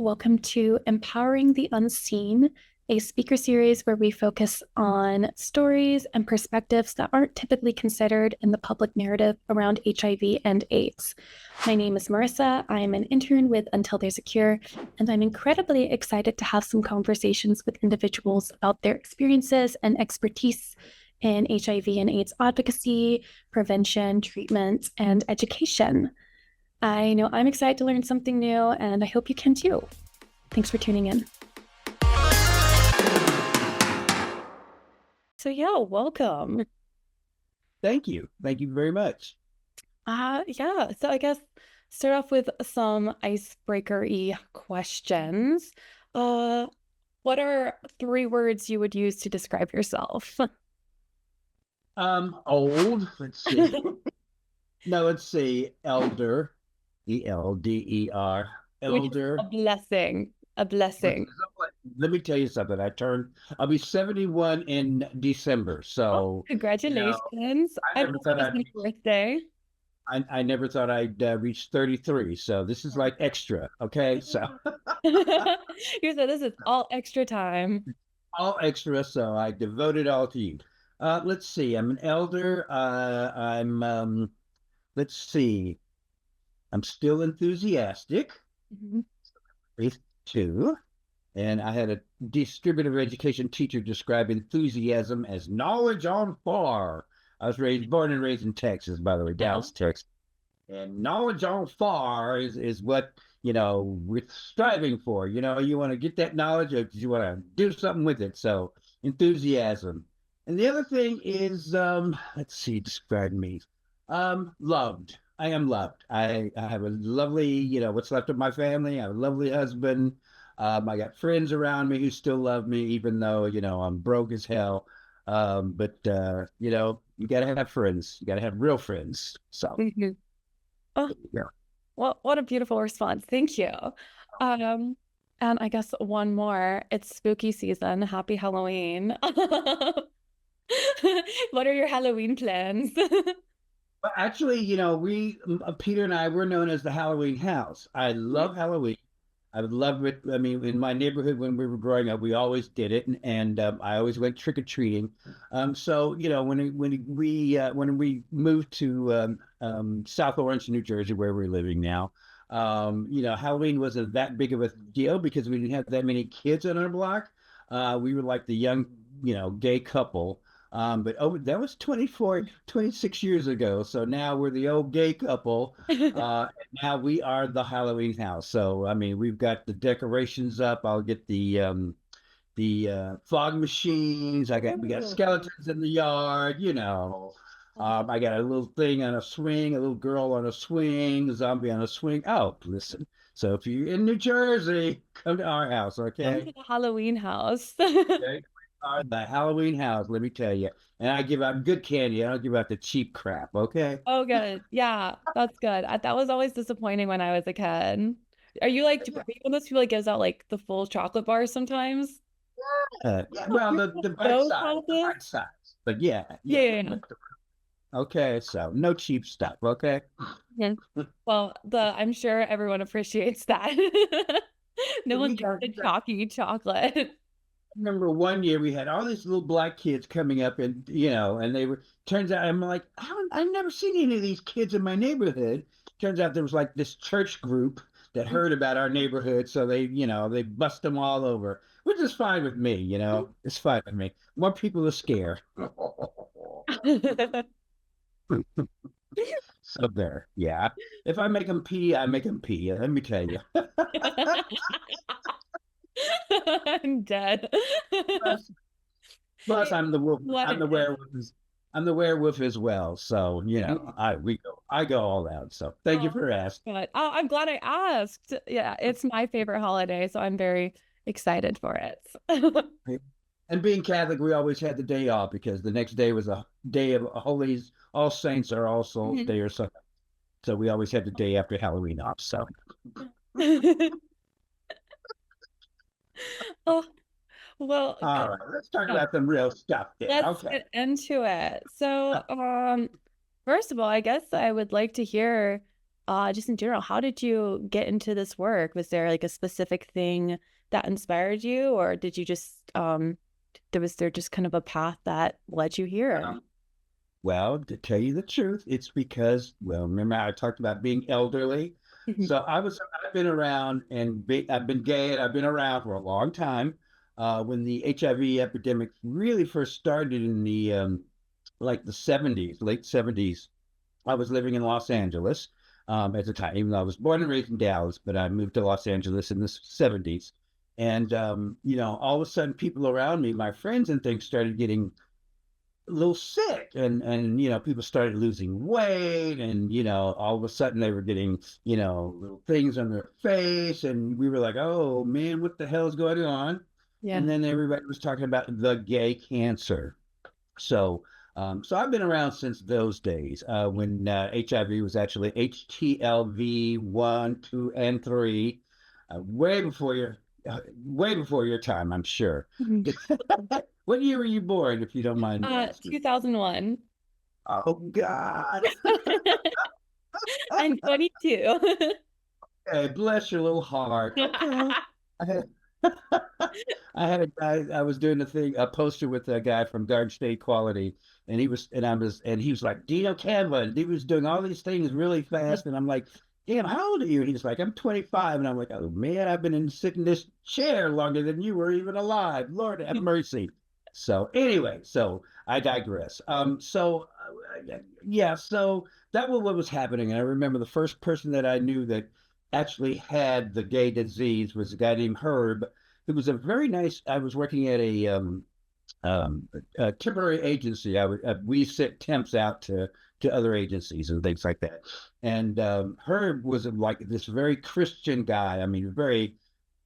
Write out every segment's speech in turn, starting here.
Welcome to Empowering the Unseen, a speaker series where we focus on stories and perspectives that aren't typically considered in the public narrative around HIV and AIDS. My name is Marisa. I am an intern with Until There's a Cure, and I'm incredibly excited to have some conversations with individuals about their experiences and expertise in HIV and AIDS advocacy, prevention, treatment, and education. I know I'm excited to learn something new, and I hope you can too. Thanks for tuning in. So yeah, welcome. Thank you. Thank you very much. Yeah, so I guess start off with some icebreaker-y questions. What are 3 words you would use to describe yourself? Old, let's see. No, let's see. Elder, ELDER, Which is elder. a blessing. A blessing. Let me tell you something. I'll be 71 in December. So, Congratulations. I never thought I'd Happy birthday. I never thought I'd reach 33. So this is like extra. Okay. So You said this is all extra time. all extra. So I devote it all to you. Let's see. I'm an elder. Let's see. I'm still enthusiastic. Phase 2. And I had a distributive education teacher describe enthusiasm as knowledge on fire. I was born and raised in Texas, by the way, Dallas, Texas. And knowledge on fire is what, we're striving for. You want to get that knowledge, or you want to do something with it. So enthusiasm. And the other thing is, let's see, describe me. Loved. I am loved. I have a lovely, what's left of my family. I have a lovely husband. I got friends around me who still love me, even though, I'm broke as hell. But you got to have friends. You got to have real friends. So, Oh, yeah. Well, what a beautiful response. Thank you. And I guess one more. It's spooky season. Happy Halloween. What are your Halloween plans? But actually, Peter and I, we're known as the Halloween House. I love Halloween. I would love it. I mean, in my neighborhood when we were growing up, we always did it, and I always went trick or treating. So when we moved to South Orange, New Jersey, where we're living now, Halloween wasn't that big of a deal because we didn't have that many kids on our block. We were like the young, gay couple. But that was 26 years ago. So now we're the old gay couple. And now we are the Halloween house. So, I mean, we've got the decorations up. I'll get the fog machines. We got skeletons in the yard, I got a little thing on a swing, a little girl on a swing, a zombie on a swing. Oh, listen. So if you're in New Jersey, come to our house, okay? Come to the Halloween house. Okay. The Halloween house, let me tell you. And I give out good candy. I don't give out the cheap crap, okay? Oh, good. Yeah, that's good. That was always disappointing when I was a kid. Are you one of those people that gives out like the full chocolate bars sometimes? Well, the bite size. But yeah. Okay, so no cheap stuff, okay? Yeah. Well, I'm sure everyone appreciates that. No one gets the chalky chocolate. Remember one year we had all these little black kids coming up and and turns out I'm like, I've never seen any of these kids in my neighborhood. Turns out there was like this church group that heard about our neighborhood, so they bust them all over, which is fine with me. It's fine with me. More people to scare. So there, yeah. If I make them pee, I make them pee. Let me tell you. I'm dead. Plus, I'm the wolf. I'm the werewolf. I'm the werewolf as well. So I go all out. So thank you for asking. I'm glad I asked. Yeah, it's my favorite holiday, so I'm very excited for it. And being Catholic, we always had the day off because the next day was a day of Holies, All Saints or All Souls Day or something. So we always had the day after Halloween off. So. Oh, well, all right, let's talk about some real stuff then. Let's get into it. So, first of all, I guess I would like to hear just in general, how did you get into this work? Was there like a specific thing that inspired you, or did you just was there just kind of a path that led you here? Well, to tell you the truth, it's because, well, remember I talked about being elderly. So I've been around I've been gay and I've been around for a long time. When the HIV epidemic really first started in the like the 70s, late 70s, I was living in Los Angeles at the time, even though I was born and raised in Dallas, but I moved to Los Angeles in the 70s. And, all of a sudden, people around me, my friends and things, started getting a little sick, and people started losing weight, and all of a sudden they were getting little things on their face, and we were like, oh man, what the hell is going on? Yeah. And then everybody was talking about the gay cancer. So I've been around since those days, when HIV was actually HTLV 1, 2, and 3, way before your time, I'm sure. What year were you born, if you don't mind me asking? 2001. Oh God. I'm 22. Hey, bless your little heart. Okay. I had, I had a guy, I was doing a poster with a guy from Garden State Quality, and he was like, Dino Canva, and he was doing all these things really fast. And I'm like, damn, how old are you? And he's like, I'm 25. And I'm like, oh man, I've been sitting in this chair longer than you were even alive. Lord have mercy. So anyway, so I digress. Yeah, so that was what was happening. And I remember the first person that I knew that actually had the gay disease was a guy named Herb. Who was a very nice. I was working at um, a temporary agency. We sent temps out to other agencies and things like that. And Herb was like this very Christian guy. I mean, very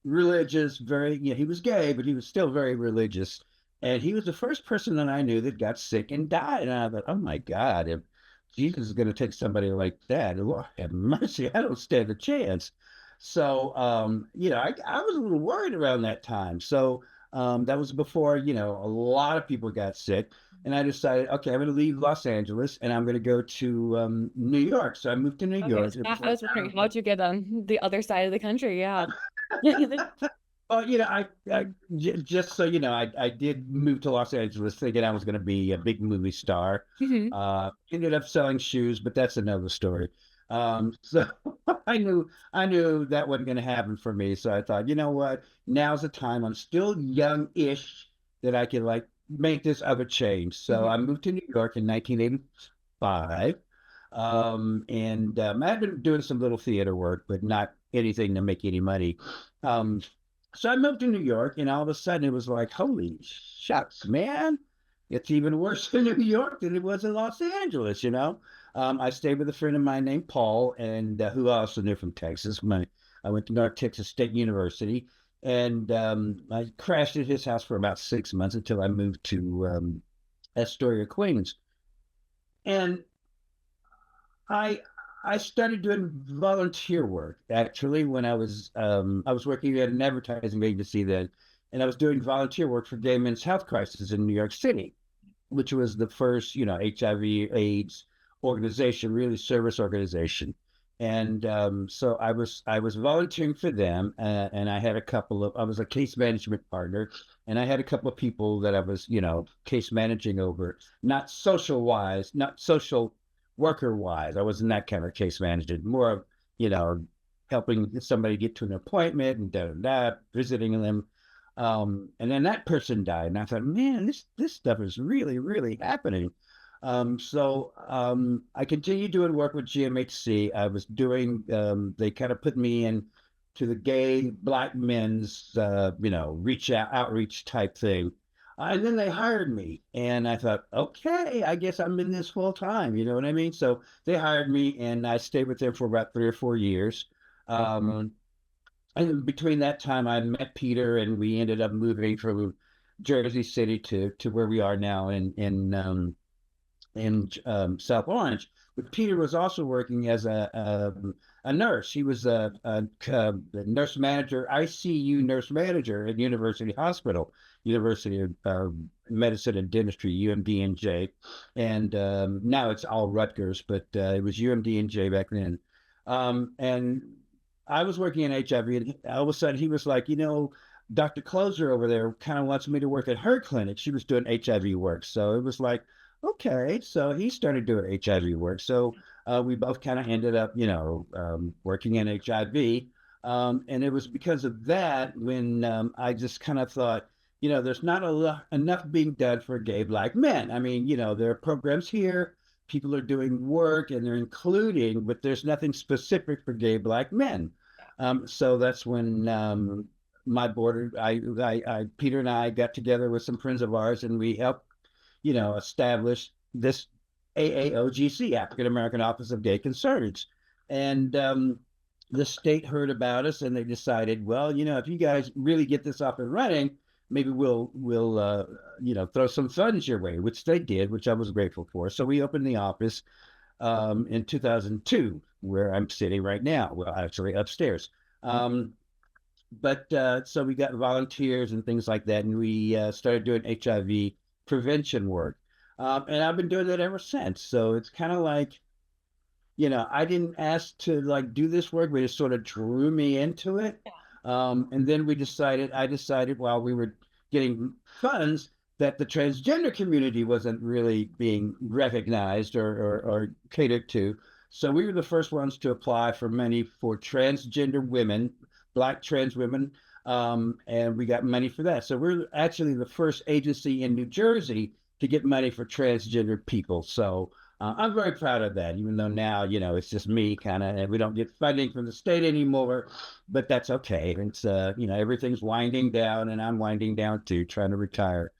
religious. Very, he was gay, but he was still very religious. And he was the first person that I knew that got sick and died. And I thought, oh my God, if Jesus is going to take somebody like that, Lord have mercy, I don't stand a chance. So, I was a little worried around that time. So, that was before, a lot of people got sick. And I decided, okay, I'm going to leave Los Angeles and I'm going to go to New York. So I moved to New Okay, York. so It was I like, was wondering, how'd you get on the other side of the country? Yeah. well, just so you know, I did move to Los Angeles thinking I was going to be a big movie star. Mhm. Ended up selling shoes, but that's another story. So I knew that wasn't going to happen for me. So I thought, you know what? Now's the time. I'm still young-ish that I can like make this other change. So Mhm. I moved to New York in 1985. And I had been doing some little theater work, but not anything to make any money. Um, so I moved to New York, and all of a sudden it was like, holy shucks, man. It's even worse in New York than it was in Los Angeles. I stayed with a friend of mine named Paul, and who I also knew from Texas. I went to North Texas State University, and I crashed at his house for about 6 months until I moved to Astoria, Queens. And I I started doing volunteer work actually when I was working at an advertising agency then, and I was doing volunteer work for Gay Men's Health Crisis in New York City, which was the first HIV/AIDS organization, really service organization. And so I was volunteering for them, and I was a case management partner, and I had a couple of people that I was case managing over, not social worker wise. I wasn't that kind of case manager, more of helping somebody get to an appointment and visiting them. And then that person died, and I thought, man, this stuff is really, really happening. So I continued doing work with GMHC. I was doing, they kind of put me in to the gay black men's, reach out, outreach type thing. And then they hired me, and I thought, okay, I guess I'm in this full time. You know what I mean? So they hired me, and I stayed with them for about 3 or 4 years. Um, and between that time, I met Peter, and we ended up moving from Jersey City to where we are now in South Orange. But Peter was also working as a nurse. He was a nurse manager, ICU nurse manager at University Hospital, University of Medicine and Dentistry, UMDNJ, and now it's all Rutgers, but it was UMDNJ back then. And I was working in HIV, and all of a sudden he was like, Dr. Closer over there kind of wants me to work at her clinic. She was doing HIV work. So it was like, okay. So he started doing HIV work. So we both kind of ended up, working in HIV. And it was because of that when I just kind of thought, there's not enough being done for gay Black men. I mean, there are programs here, people are doing work and they're including, but there's nothing specific for gay Black men. So that's when my board, Peter and I got together with some friends of ours, and we helped, establish this AAOGC, African American Office of Gay Concerns, and the state heard about us, and they decided, well, if you guys really get this up and running, maybe we'll throw some funds your way, which they did, which I was grateful for. So we opened the office in 2002, where I'm sitting right now. Well, actually upstairs. But so we got volunteers and things like that, and we started doing HIV prevention work. And I've been doing that ever since. So it's kind of like, I didn't ask to like do this work, but it sort of drew me into it. And then I decided while we were getting funds that the transgender community wasn't really being recognized or catered to. So we were the first ones to apply for money for transgender women, Black trans women, and we got money for that. So we're actually the first agency in New Jersey to get money for transgender people. So I'm very proud of that, even though now, it's just me kind of, and we don't get funding from the state anymore, but that's okay. It's, everything's winding down and I'm winding down too, trying to retire.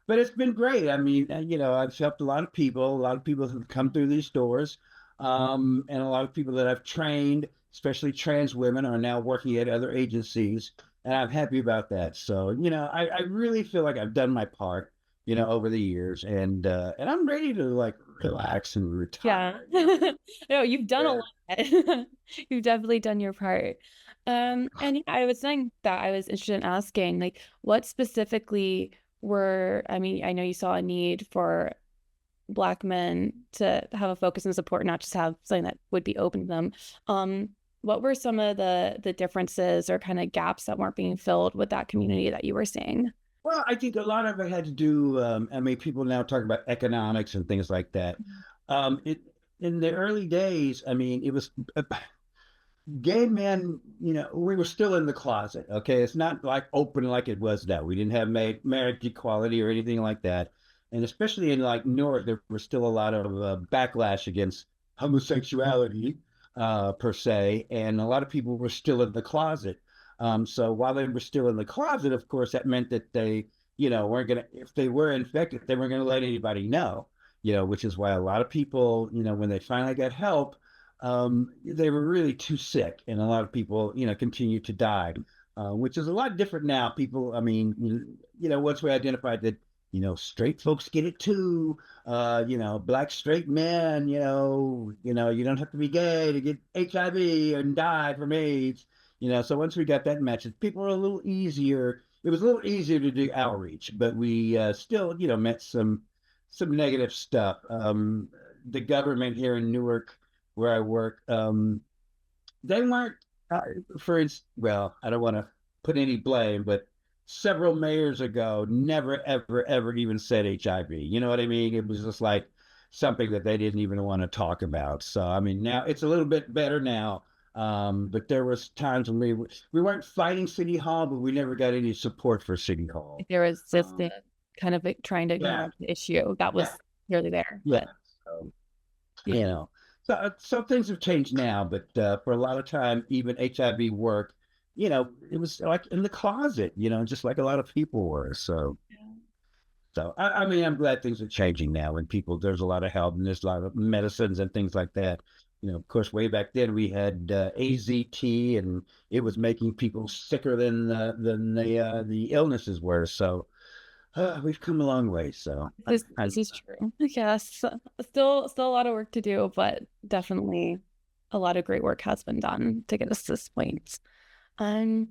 But it's been great. I mean, I've helped a lot of people. A lot of people have come through these doors. And a lot of people that I've trained, especially trans women, are now working at other agencies. And I'm happy about that. So, I really feel like I've done my part, over the years. And I'm ready to like relax and retire. Yeah. No, you've done a Yeah. lot. You've definitely done your part. And yeah, I was saying that I was interested in asking, like, what specifically I mean, I know you saw a need for Black men to have a focus and support, not just have something that would be open to them. What were some of the differences or kind of gaps that weren't being filled with that community that you were seeing? Well, I think a lot of it had to do, I mean, people now talk about economics and things like that. It In the early days, I mean, it was gay men, we were still in the closet. Okay. It's not like open like it was now. We didn't have marriage equality or anything like that. And especially in like Newark, there was still a lot of backlash against homosexuality, per se. And a lot of people were still in the closet. So while they were still in the closet, of course, that meant that they, weren't going to, if they were infected, they weren't going to let anybody know, which is why a lot of people, when they finally got help, they were really too sick, and a lot of people, continue to die, which is a lot different now. People, I mean, once we identified that, straight folks get it too, Black straight men, you don't have to be gay to get HIV and die from AIDS, So once we got that message, people were a little easier. It was a little easier to do outreach, but we still, met some negative stuff. The government here in Newark, where I work, they weren't, well, I don't want to put any blame, but several mayors ago never, ever, ever even said HIV. You know what I mean? It was just like something that they didn't even want to talk about. So, I mean, now it's a little bit better now. But there was times when we weren't fighting City Hall, but we never got any support for City Hall. There was just the kind of trying to Yeah, ignore the issue that was really there. yeah. But So, yeah. So things have changed now, but for a lot of time, even HIV work, it was like in the closet, just like a lot of people were. So I mean, I'm glad things are changing now, and there's a lot of help, and there's a lot of medicines and things like that. Of course, way back then we had AZT, and it was making people sicker than the illnesses were. So we've come a long way. So This is true. Yes, still a lot of work to do, but definitely a lot of great work has been done to get us to this point. Um,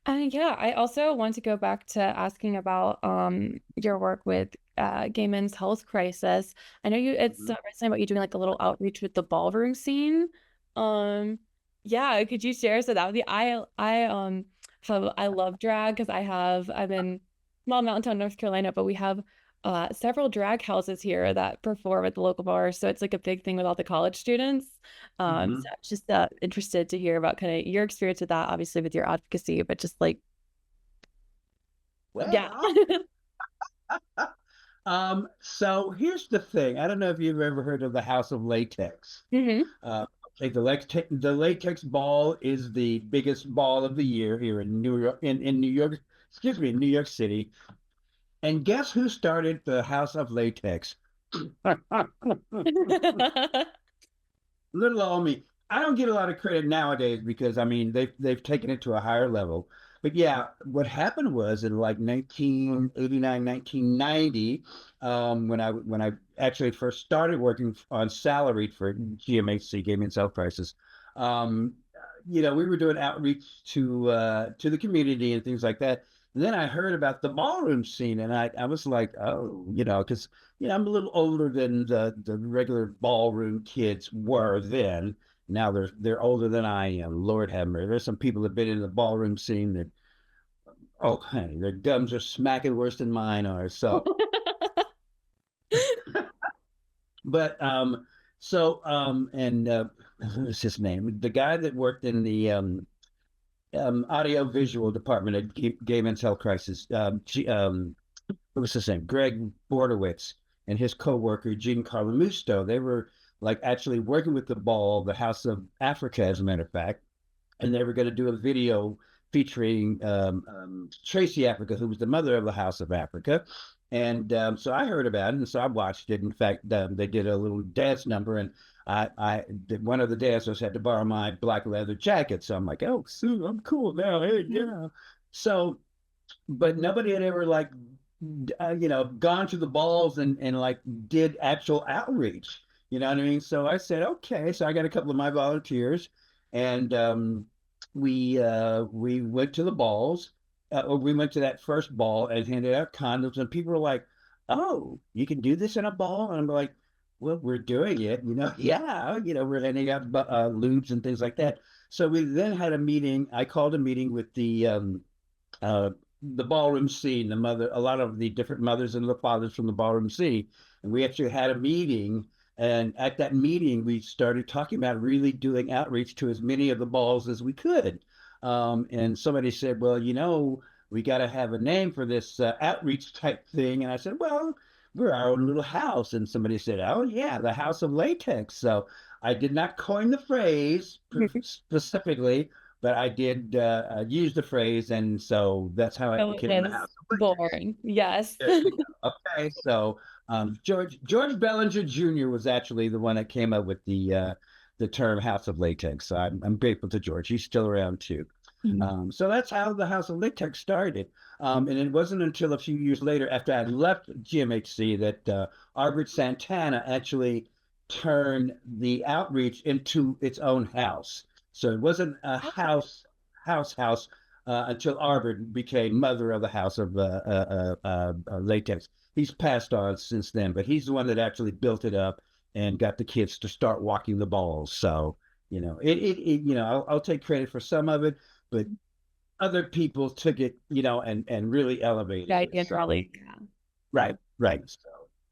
and yeah, I also want to go back to asking about your work with gay men's health crisis. I know it's recently about you doing like a little outreach with the ballroom scene. Yeah, could you share? So that would be so I love drag because I'm in small mountain town, North Carolina, but we have several drag houses here that perform at the local bars. So it's like a big thing with all the college students. So Mhm. I'm just interested to hear about kind of your experience with that, obviously with your advocacy, but just like yeah. Well, so here's the thing. I don't know if you've ever heard of the House of Latex. Hmm. Uh, like the latex ball is the biggest ball of the year here in New York, in New York, excuse me, in New York City. And guess who started the House of Latex? Little old me. I don't get a lot of credit nowadays because I mean they've taken it to a higher level. But yeah, what happened was in like 1989, 1990, when I actually first started working on salaried for GMHC, Gaming and Self Crisis, um, we were doing outreach to the community and things like that. And then I heard about the ballroom scene, and I was like, oh, because I'm a little older than the regular ballroom kids were then. Now they're older than I am. Lord have mercy. There's some people that have been in the ballroom scene that, oh, honey, their gums are smacking worse than mine are. So, but and what's his name? The guy that worked in the audio visual department at Gay Men's Health Crisis. What was his name? Greg Bordowitz and his co-worker Jean Carlo. They were like actually working with the House of Africa, as a matter of fact, and they were going to do a video featuring Tracy Africa, who was the mother of the House of Africa. And so I heard about it, and so I watched it. In fact, they did a little dance number, and I did, one of the dancers had to borrow my black leather jacket. So I'm like, oh, Sue, I'm cool now. Hey, yeah. So but nobody had ever like gone to the balls and like did actual outreach. You know what I mean? So I said, okay. So I got a couple of my volunteers, and we went to the balls, or we went to that first ball and handed out condoms, and people were like, "Oh, you can do this in a ball?" And I'm like, "Well, we're doing it, yeah, we're handing out lubes and things like that." So we then had a meeting. I called a meeting with uh, the ballroom scene, a lot of the different mothers and the fathers from the ballroom scene. And we actually had a meeting. And at that meeting, we started talking about really doing outreach to as many of the balls as we could. And somebody said, well, we got to have a name for this outreach type thing. And I said, well, we're our own little house. And somebody said, oh, yeah, the House of Latex. So I did not coin the phrase specifically, but I did use the phrase, and so that's how it Oh, became it the is House of Latex. born. Yes. There you go. Okay, so George Bellinger Jr. was actually the one that came up with the term House of Latex. So I'm grateful to George. He's still around too. So that's how the House of Latex started. And it wasn't until a few years later, after I left GMHC, that Arbor Santana actually turned the outreach into its own house. So it wasn't a house until Arbor became mother of the House of Latex. He's passed on since then, but he's the one that actually built it up and got the kids to start walking the balls. So I'll take credit for some of it, but other people took it, and really elevated Right, it. and So Raleigh. right, right. So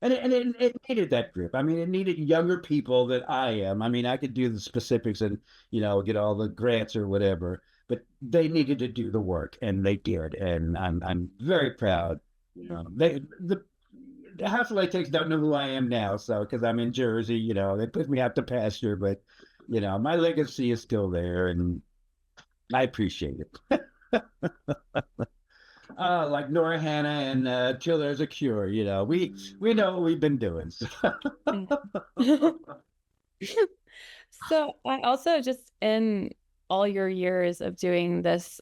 it needed that group. I mean, it needed younger people that I am. I mean, I could do the specifics and get all the grants or whatever, but they needed to do the work, and they did, and I'm very proud. The House of Latex don't know who I am now, so because I'm in Jersey, they put me out to pasture, but my legacy is still there, and I appreciate it. Like Nora Hannah and Till There's a Cure, we know what we've been doing. So I also just in all your years of doing this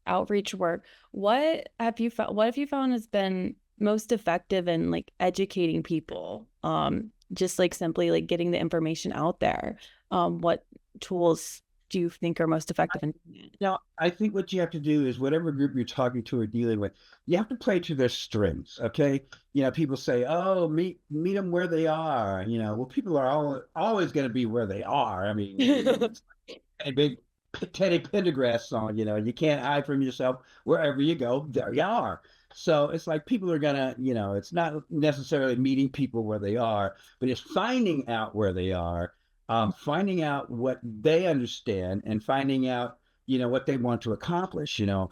outreach work, what have you found has been most effective in like educating people? Just like simply like getting the information out there. What tools do you think are most effective in doing it? Now, I think what you have to do is whatever group you're talking to or dealing with, you have to play to their strengths. Okay, people say, "Oh, meet them where they are." Well, people are always going to be where they are. I mean, a big Teddy Pendergrass song, you can't hide from yourself wherever you go, there you are. So it's like people are gonna, it's not necessarily meeting people where they are, but it's finding out where they are, finding out what they understand and finding out, what they want to accomplish. You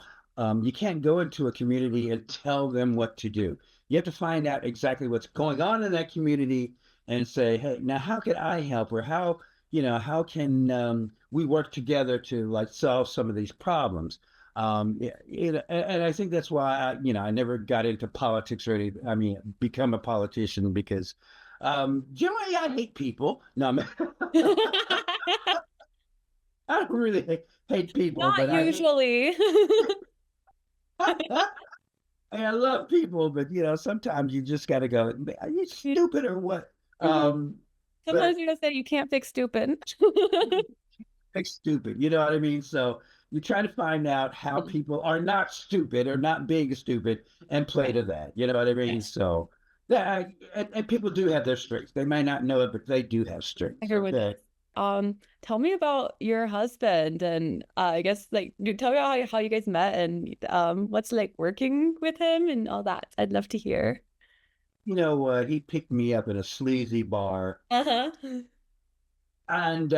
can't go into a community and tell them what to do. You have to find out exactly what's going on in that community and say, hey, now how can I help? Or how can we work together to like solve some of these problems? And I think that's why I never got into politics or anything. I mean, become a politician because generally I hate people. No, I don't really hate people, Not but usually. I love people, but sometimes you just got to go. Are you stupid or what? Sometimes But you just say you can't fix stupid. like stupid. You know what I mean? So you try to find out how people are not stupid or not being stupid and play to that. You know what I mean? So that and people do have their strengths. They may not know it, but they do have I strengths. hear what Okay. tell me about your husband and I guess like tell me how you guys met and what's like working with him and all that. I'd love to hear. You know what? He picked me up in a sleazy bar. Uh-huh. And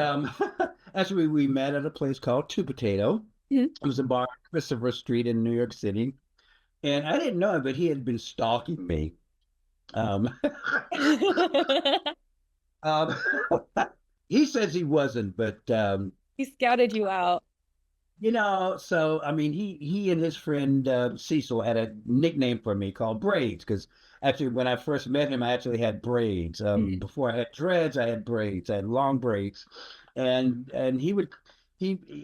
actually, we met at a place called Two Potato. Mhm. It was a bar on Christopher Street in New York City. And I didn't know it, but he had been stalking me. Um, um, he says he wasn't, but He scouted you out. so I mean, he and his friend Cecil had a nickname for me called Braids because actually, when I first met him, I actually had braids. Mhm. Before I had dreads, I had braids. I had long braids, and he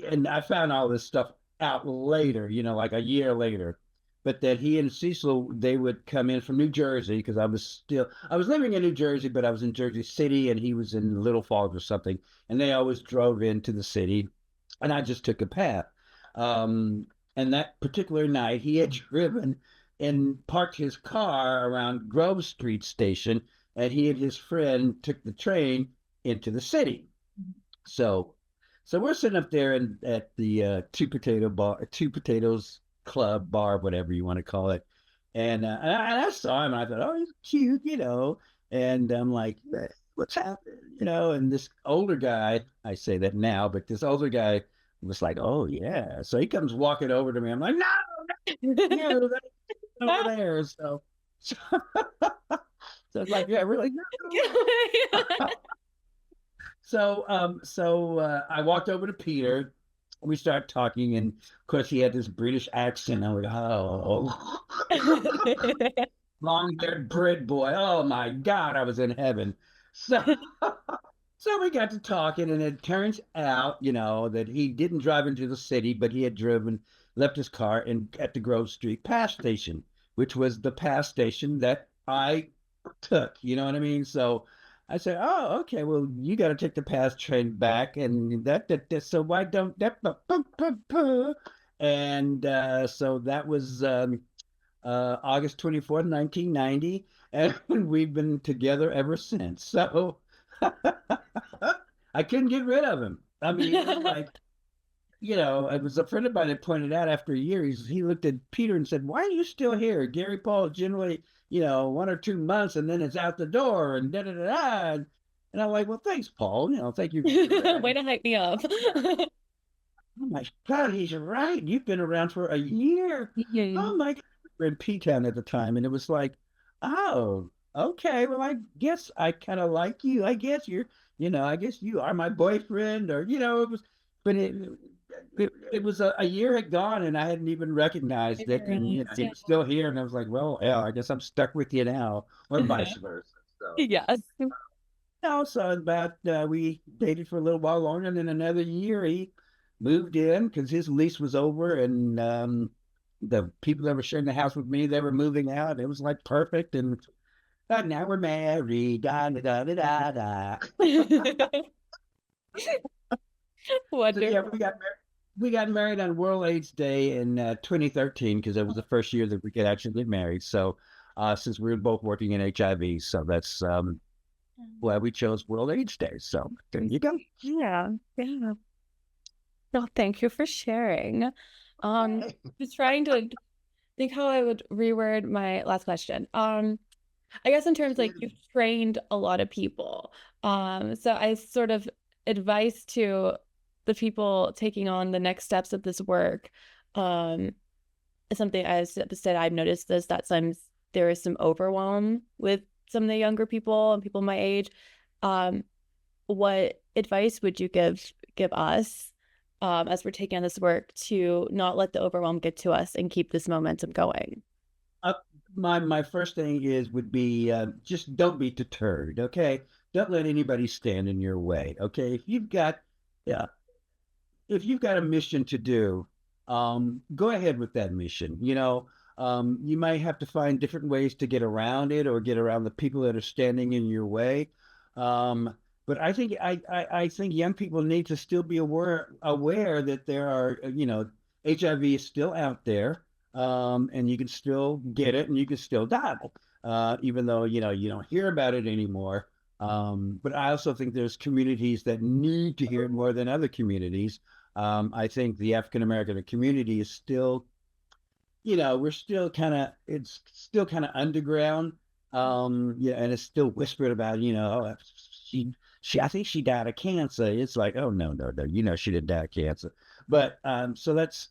and I found all this stuff out later, like a year later. But that he and Cecil they would come in from New Jersey because I was living in New Jersey, but I was in Jersey City and he was in Little Falls or something, and they always drove into the city and I just took a path. Um, and that particular night, he had driven and parked his car around Grove Street station, and he and his friend took the train into the city. So, so we're sitting up there at the Two Potatoes Club bar, whatever you want to call it, and I saw him, and I thought, oh, he's cute, and I'm like, what's happening, and this older guy, I say that now, but this older guy was like, oh yeah, so he comes walking over to me. I'm like, no, you, that's over there. So, so it's like, yeah, really, no. So I walked over to Peter. We started talking, and of course, he had this British accent. I was like, oh, long-haired Brit boy. Oh my God, I was in heaven. So, so we got to talking, and it turns out, that he didn't drive into the city, but he had left his car at the Grove Street pass station, which was the pass station that I took. You know what I mean? So I said, "Oh, okay. Well, you got to take the pass train back, and that. So why don't that?" And so that was August 24th, 1990, and we've been together ever since. So I couldn't get rid of him. I mean, it was like, it was a friend of mine that pointed out after a year, he looked at Peter and said, why are you still here? Gary Paul generally, 1 or 2 months and then it's out the door and da da da da. And I'm like, well, thanks, Paul. Thank you for that. Way to hype me up. Oh my God, he's right. You've been around for a year. Mhm. Oh my God. We were in P-Town at the time, and it was like, oh, okay. Well, I guess I kind of like you. I guess you are my boyfriend, or it was, but it was a year had gone, and I hadn't even recognized it, and he was still here, and I was like, well, yeah, I guess I'm stuck with you now, or vice versa. So. Yes. No, so about we dated for a little while longer, and then another year he moved in because his lease was over, and the people that were sharing the house with me, they were moving out. It was like perfect, and now we're married. Da, da, da, da, da, da. So yeah, Wonderful. we got married on World AIDS Day in 2013 because it was the first year that we could actually get married. So since we were both working in HIV, so that's why we chose World AIDS Day. So there you go. Yeah. Yeah. No, thank you for sharing. Just trying to think how I would reword my last question. I guess in terms like you've trained a lot of people. So I sort of advice to the people taking on the next steps of this work. Um, something as said, I've noticed this that sometimes there is some overwhelm with some of the younger people and people my age. Um, what advice would you give us as we're taking on this work to not let the overwhelm get to us and keep this momentum going? Uh, my first thing would be just don't be deterred. Okay, don't let anybody stand in your way. Okay, yeah, if you've got a mission to do, go ahead with that mission. You might have to find different ways to get around it or get around the people that are standing in your way. But I think young people need to still be aware that there are, HIV is still out there, and you can still get it and you can still die, even though you don't hear about it anymore. But I also think there's communities that need to hear it more than other communities. I think the African American community is still, we're still it's still kind of underground. Yeah, and it's still whispered about, she, I think she died of cancer. It's like, oh, no, no, no, she didn't die of cancer. But so that's,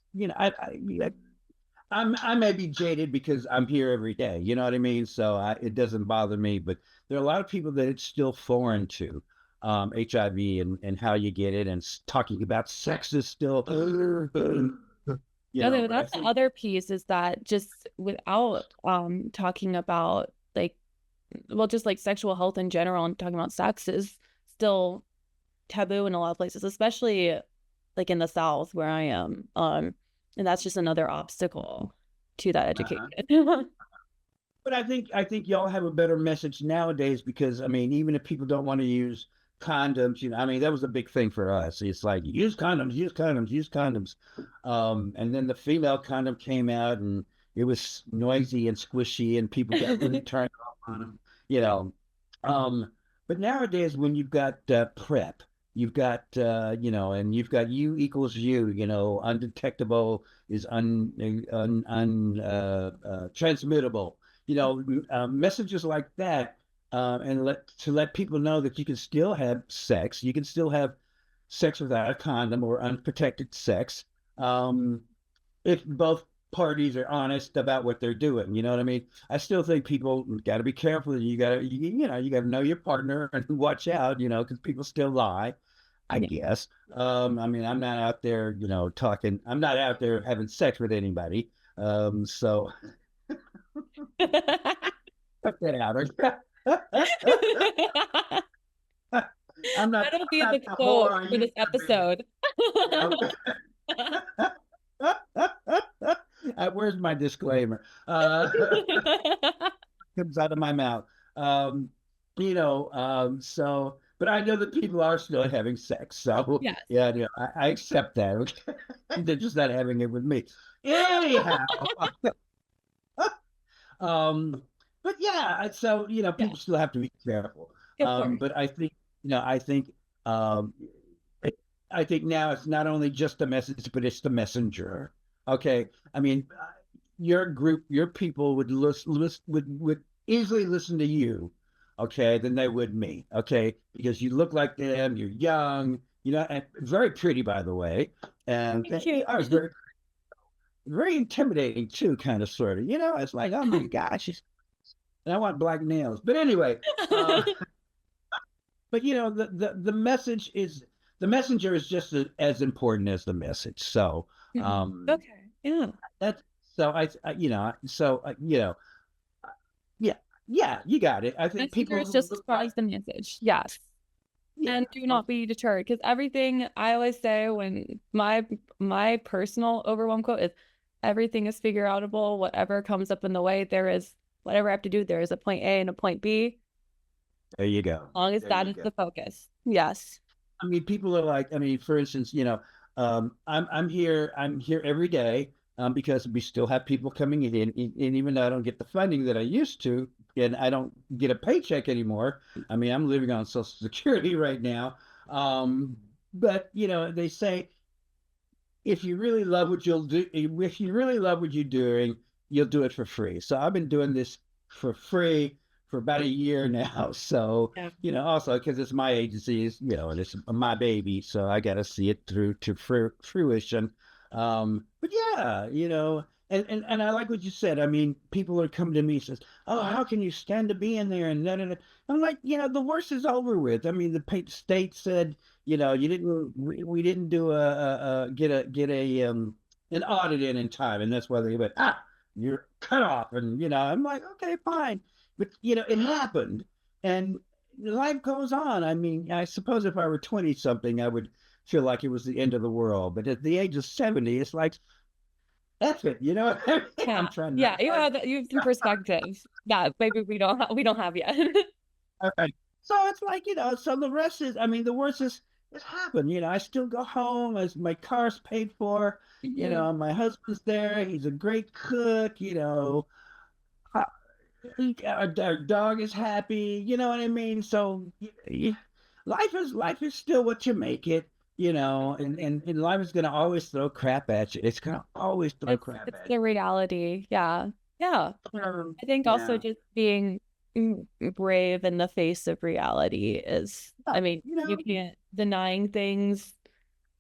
I may be jaded because I'm here every day. You know what I mean? So it doesn't bother me. But there are a lot of people that it's still foreign to, HIV and how you get it, and talking about sex is still, Okay, well, But I that's the think other piece is that just without talking about like well just like sexual health in general and talking about sex is still taboo in a lot of places, especially like in the South where I am. And that's just another obstacle to that education. uh-huh. But I think y'all have a better message nowadays because I mean, even if people don't want to use condoms, I mean, that was a big thing for us. It's like use condoms, use condoms, use condoms. And then the female condom came out and it was noisy and squishy and people got really turned off on them, you know. Um, but nowadays when you've got PrEP, you've got and you've got U equals U, undetectable is transmittable, messages like that, and let people know that you can still have sex. You can still have sex without a condom or unprotected sex, if both parties are honest about what they're doing. You know what I mean? I still think people got to be careful. You got to know your partner and watch out. Because people still lie. I Yeah. guess. I mean, I'm not out there, talking. I'm not out there having sex with anybody. So cut that out. I'm not, That'll I'm be not the the whore quote on for this YouTube. episode. You know? Where's my disclaimer? Comes out of my mouth. Um, but I know that people are still having sex. So, Yes. yeah, yeah, I accept that. They're just not having it with me. Anyhow, um, but yeah, so, Yeah. people still have to be careful. Of course. But um, I think now it's not only just a message, but it's the messenger. Okay. I mean, your group, your people would easily listen to you, okay, than they would me, okay, because you look like them, you're young, and very pretty, by the way, and Thank you. I was very intimidating too, kind of sort of, it's like, oh my gosh, and I want black nails, but anyway, uh, but the messenger is just as important as the message. So, Mhm. um, Okay. Yeah. that's so yeah, yeah, you got it. I think Messenger people is who just as look far like, as the message. Yes. yeah, And do not be deterred because everything I always say when my personal overwhelm quote is everything is figure outable. Whatever comes up in the way, there is whatever I have to do, there is a point A and a point B, there you go. as long as There that you is go. the focus. Yes. I mean, people are like, I mean, for instance, I'm here every day, because we still have people coming in, and even though I don't get the funding that I used to, and I don't get a paycheck anymore. I mean, I'm living on Social Security right now. But they say if you really love what you'll do, if you really love what you're doing, you'll do it for free. So I've been doing this for free for about a year now. So, Yeah. also because it's my agency, and it's my baby. So I got to see it through to fruition. But yeah, and I like what you said. I mean, people are coming to me and says, "Oh, how can you stand to be in there?" And then I'm like, the worst is over with. I mean, the state said, you didn't, we didn't do get a an audit in time, and that's why they went, you're cut off, and I'm like, okay, fine, but it happened, and life goes on. I mean, I suppose if I were 20 something, I would feel like it was the end of the world, but at the age of 70, it's like, that's it, Yeah. I'm trying Yeah. not. You have some perspective that maybe we don't have yet. Right. So it's like, so the rest is, I mean, the worst is it's happened. I still go home as my car's paid for. Mhm. My husband's there. He's a great cook. Uh, our dog is happy. You know what I mean? So life is still what you make it. And life is gonna always throw crap at you. It's gonna always throw crap It's at the reality. Yeah. Yeah. you. I think also Yeah. just being brave in the face of reality is, Yeah, I mean, You you know, can't denying things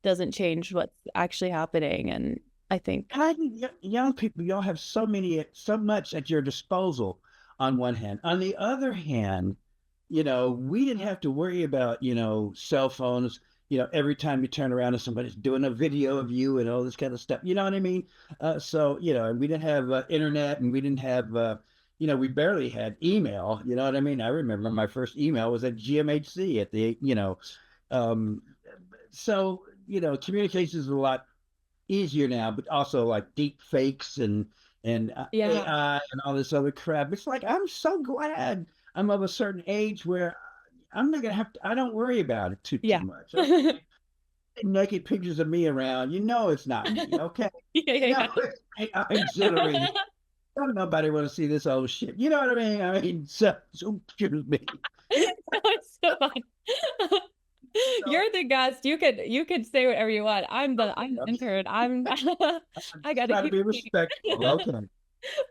doesn't change what's actually happening. And I think, And I think young people, y'all have so much at your disposal on one hand. On the other hand, we didn't have to worry about, cell phones, every time you turn around and somebody's doing a video of you and all this kind of stuff. You know what I mean? So, and we didn't have internet, and we didn't have, we barely had email. You know what I mean? I remember my first email was at GMHC at um, so, communications is a lot easier now, but also like deep fakes and yeah, AI and all this other crap. It's like I'm so glad I'm of a certain age where I'm not gonna have to. I don't worry about it too yeah. much. Okay, naked pictures of me around. It's not me. Okay, Yeah, yeah, it's AI generated. yeah. Don't nobody want to see this old shit. You know what I mean? I mean, so excuse me. No, it's so fun. So, You're the guest. You could say whatever you want. I'm the okay, intern. I'm I just gotta trying to keep be speaking. respectful.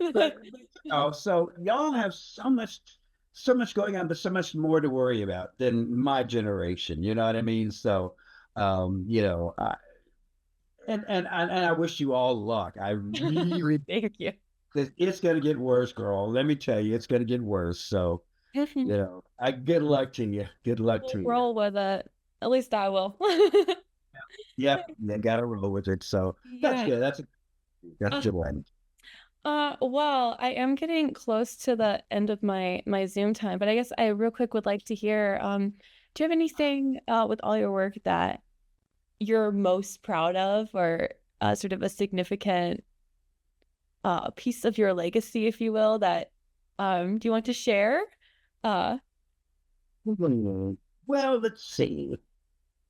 Okay. So y'all have so much going on, but so much more to worry about than my generation. You know what I mean? So, I, and I wish you all luck. I really, Thank you. it's going to get worse, girl. Let me tell you, it's going to get worse. So, I good luck to you. Good luck We'll to you. roll with it. At least I will. Yep, you got to roll with it. So that's Yeah. good. That's a Uh, good one. well, I am getting close to the end of my Zoom time, but I guess I real quick would like to hear, do you have anything with all your work that you're most proud of, or sort of a significant piece of your legacy, if you will, that do you want to share? Uh, Well, let's see.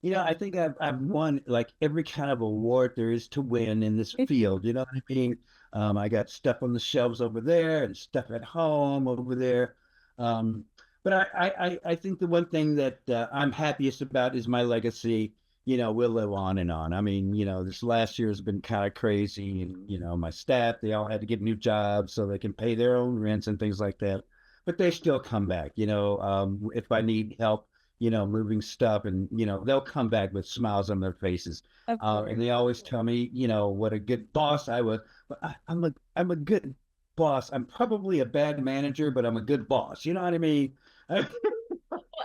I think I've won like every kind of award there is to win in this field. You know what I mean? I got stuff on the shelves over there and stuff at home over there. Um, but I think the one thing that I'm happiest about is my legacy. Will live on and on. I mean, this last year has been kind of crazy, and my staff, they all had to get new jobs so they can pay their own rents and things like that. But they still come back. If I need help moving stuff, and they'll come back with smiles on their faces. of And course. they always tell me, what a good boss I was. But I'm a good boss. I'm probably a bad manager, but I'm a good boss. You know what I mean? If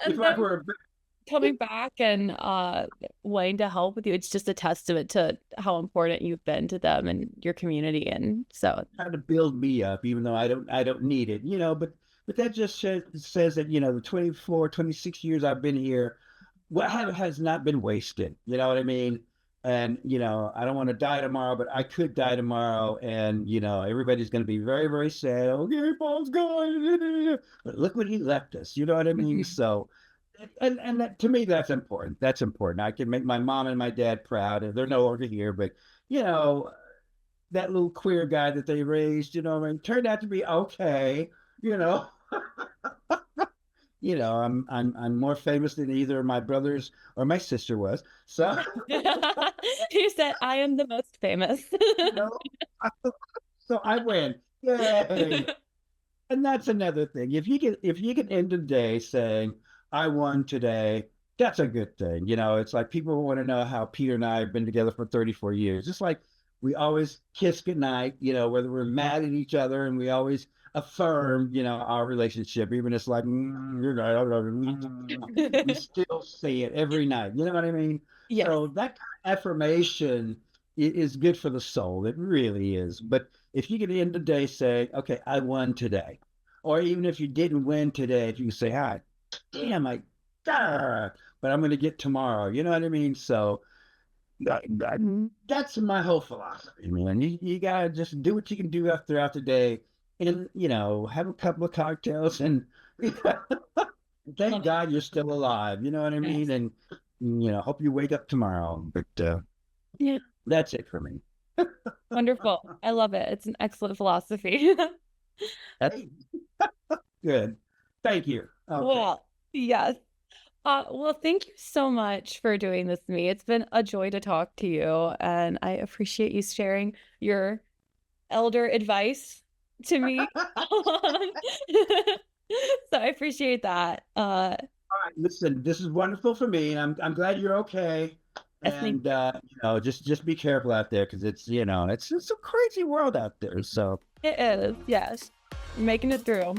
And I then were coming back and wanting to help with you, it's just a testament to how important you've been to them and your community. And so, trying to build me up, even though I don't need it, but that just says that, the 24, 26 years I've been here, what has not been wasted. You know what I mean? And I don't want to die tomorrow, but I could die tomorrow, and everybody's going to be very, very sad. Oh, Gary Paul's gone, but look what he left us. You know what I mean? So, and that, to me, that's important. That's important. I can make my mom and my dad proud, and they're no longer here, but you know that little queer guy that they raised, and turned out to be okay. You know, I'm more famous than either my brothers or my sister was. So, You said I am the most famous. you know, I, so I win. Yay. And that's another thing. If you can end the day saying, I won today, that's a good thing. It's like people want to know how Peter and I have been together for 34 years. It's like we always kiss goodnight, whether we're mad at each other, and we always affirm, our relationship, even it's like, you're right, we still say it every night. You know what I mean? Yes. So that kind of affirmation is good for the soul. It really is. But if you can end the day say, okay, I won today. Or even if you didn't win today, if you say, hi, damn, but I'm going to get tomorrow. You know what I mean? So that's my whole philosophy, man. You got to just do what you can do throughout the day and, have a couple of cocktails and thank God you're still alive. You know what I mean? And, hope you wake up tomorrow. But yeah, that's it for me. wonderful. I love it. It's an excellent philosophy. Hey, good. Thank you. Okay. Well, yes. Well, thank you so much for doing this to me. It's been a joy to talk to you, and I appreciate you sharing your elder advice to me. So I appreciate that. All right, listen, this is wonderful for me, and I'm glad you're okay. And just be careful out there because it's a crazy world out there. So it is, yes. Making it through.